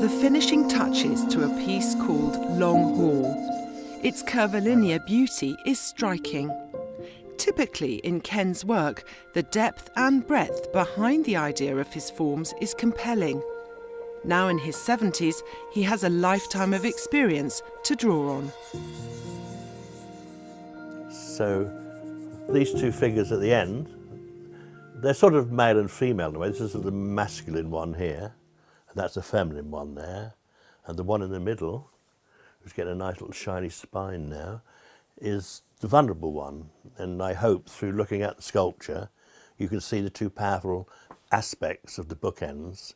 the finishing touches to a piece called Long Hall. Its curvilinear beauty is striking. Typically in Ken's work, the depth and breadth behind the idea of his forms is compelling. Now in his 70s, he has a lifetime of experience to draw on. So these two figures at the end, they're sort of male and female in a way. This is the masculine one here, and that's the feminine one there. And the one in the middle, who's getting a nice little shiny spine now, is the vulnerable one. And I hope through looking at the sculpture, you can see the two powerful aspects of the bookends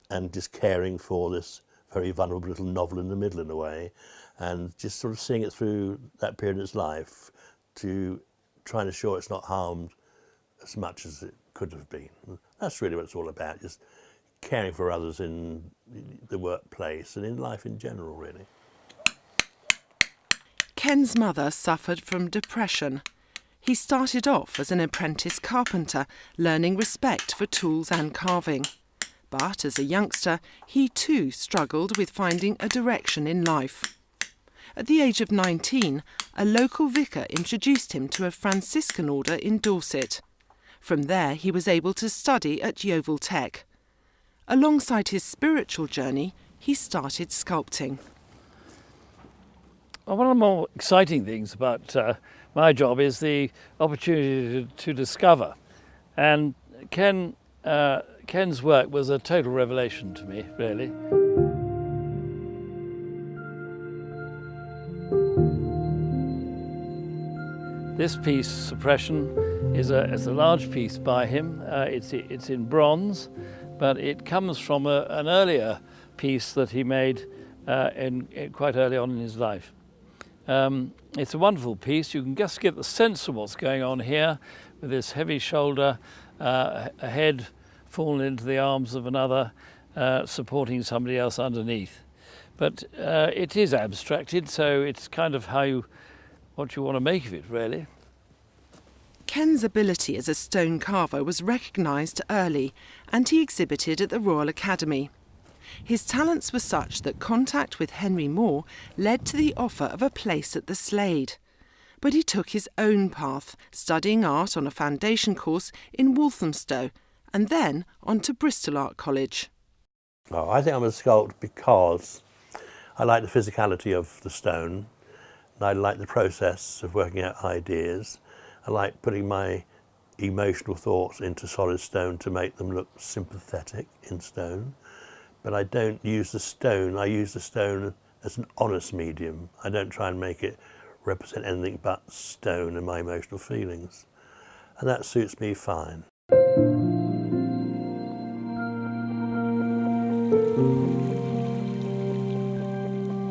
and just caring for this very vulnerable little novel in the middle in a way, and just sort of seeing it through that period in its life to try and ensure it's not harmed as much as it could have been. That's really what it's all about, just caring for others in the workplace and in life in general, really. Ken's mother suffered from depression. He started off as an apprentice carpenter, learning respect for tools and carving. But as a youngster, he too struggled with finding a direction in life. At the age of 19, a local vicar introduced him to a Franciscan order in Dorset. From there, he was able to study at Yeovil Tech. Alongside his spiritual journey, he started sculpting. Well, one of the more exciting things about my job is the opportunity to discover. And Ken's work was a total revelation to me, really. This piece, Suppression, is a large piece by him. It's in bronze, but it comes from an earlier piece that he made quite early on in his life. It's a wonderful piece. You can just get the sense of what's going on here with this heavy shoulder, a head fallen into the arms of another, supporting somebody else underneath. But it is abstracted, so it's kind of what you want to make of it, really. Ken's ability as a stone carver was recognised early, and he exhibited at the Royal Academy. His talents were such that contact with Henry Moore led to the offer of a place at the Slade. But he took his own path, studying art on a foundation course in Walthamstow, and then on to Bristol Art College. Oh, I think I'm a sculptor because I like the physicality of the stone, and I like the process of working out ideas. I like putting my emotional thoughts into solid stone to make them look sympathetic in stone. But I don't use the stone, I use the stone as an honest medium. I don't try and make it represent anything but stone and my emotional feelings. And that suits me fine.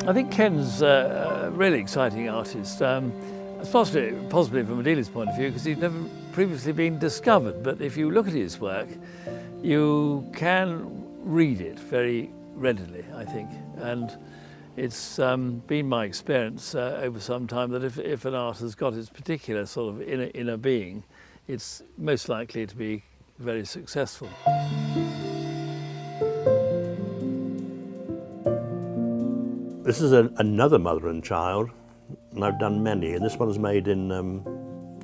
I think Ken's a really exciting artist, possibly from a dealer's point of view, because he's never previously been discovered. But if you look at his work, you can read it very readily, I think. And it's been my experience over some time that if an art has got its particular sort of inner being, it's most likely to be very successful. This is another mother and child, and I've done many, and this one is made in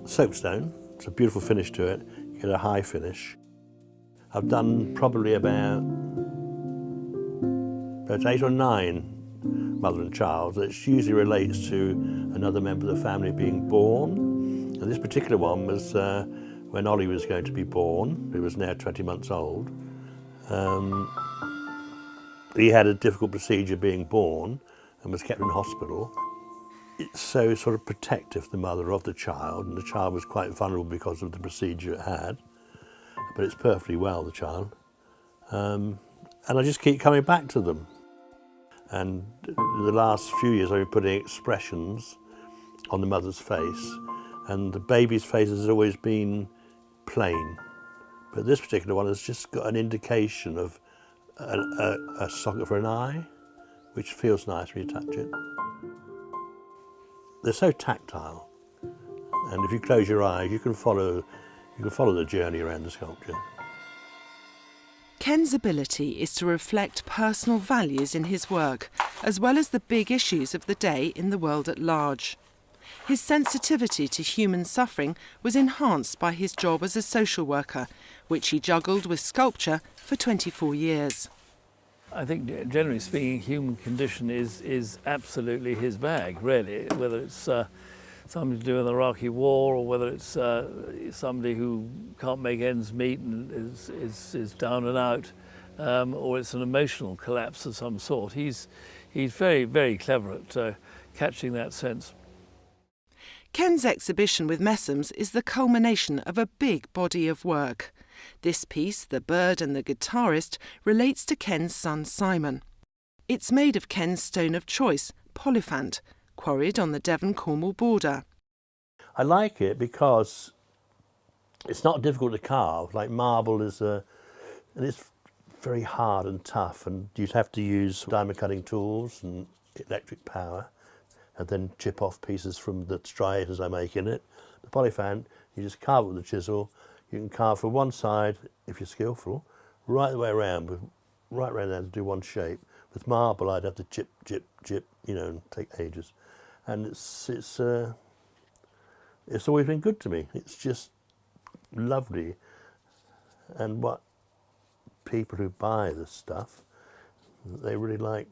soapstone. It's a beautiful finish to it. You get a high finish. I've done probably about 8 or 9 mother and child, which usually relates to another member of the family being born. And this particular one was when Ollie was going to be born, who was now 20 months old. He had a difficult procedure being born and was kept in hospital. It's so sort of protective, the mother of the child, and the child was quite vulnerable because of the procedure it had. But it's perfectly well, the child. And I just keep coming back to them. And the last few years I've been putting expressions on the mother's face, and the baby's face has always been plain. But this particular one has just got an indication of a socket for an eye, which feels nice when you touch it. They're so tactile, and if you close your eyes, you can follow the journey around the sculpture. Ken's ability is to reflect personal values in his work, as well as the big issues of the day in the world at large. His sensitivity to human suffering was enhanced by his job as a social worker, which he juggled with sculpture for 24 years. I think, generally speaking, human condition is absolutely his bag, really, whether it's something to do with the Iraqi war, or whether it's somebody who can't make ends meet and is down and out, or it's an emotional collapse of some sort. He's very, very clever at catching that sense. Ken's exhibition with Messum's is the culmination of a big body of work. This piece, The Bird and the Guitarist, relates to Ken's son Simon. It's made of Ken's stone of choice, Polyphant, quarried on the Devon-Cornwall border. I like it because it's not difficult to carve. Like marble is and it's very hard and tough, and you'd have to use diamond cutting tools and electric power, and then chip off pieces from the striators I make in it. The Polyphant, you just carve it with a chisel. You can carve from one side, if you're skillful, right the way around, right around there to do one shape. With marble, I'd have to chip, and take ages. And it's always been good to me. It's just lovely. And what people who buy this stuff, they really like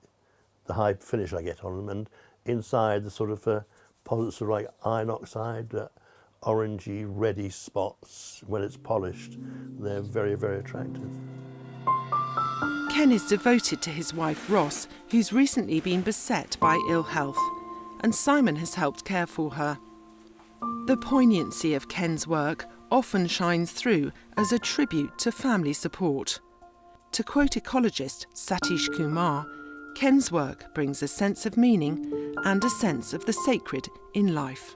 the high finish I get on them, and inside the sort of posits of like iron oxide, orangey, reddy spots when it's polished. They're very, very attractive. Ken is devoted to his wife Ross, who's recently been beset by ill health, and Simon has helped care for her. The poignancy of Ken's work often shines through as a tribute to family support. To quote ecologist Satish Kumar, Ken's work brings a sense of meaning and a sense of the sacred in life.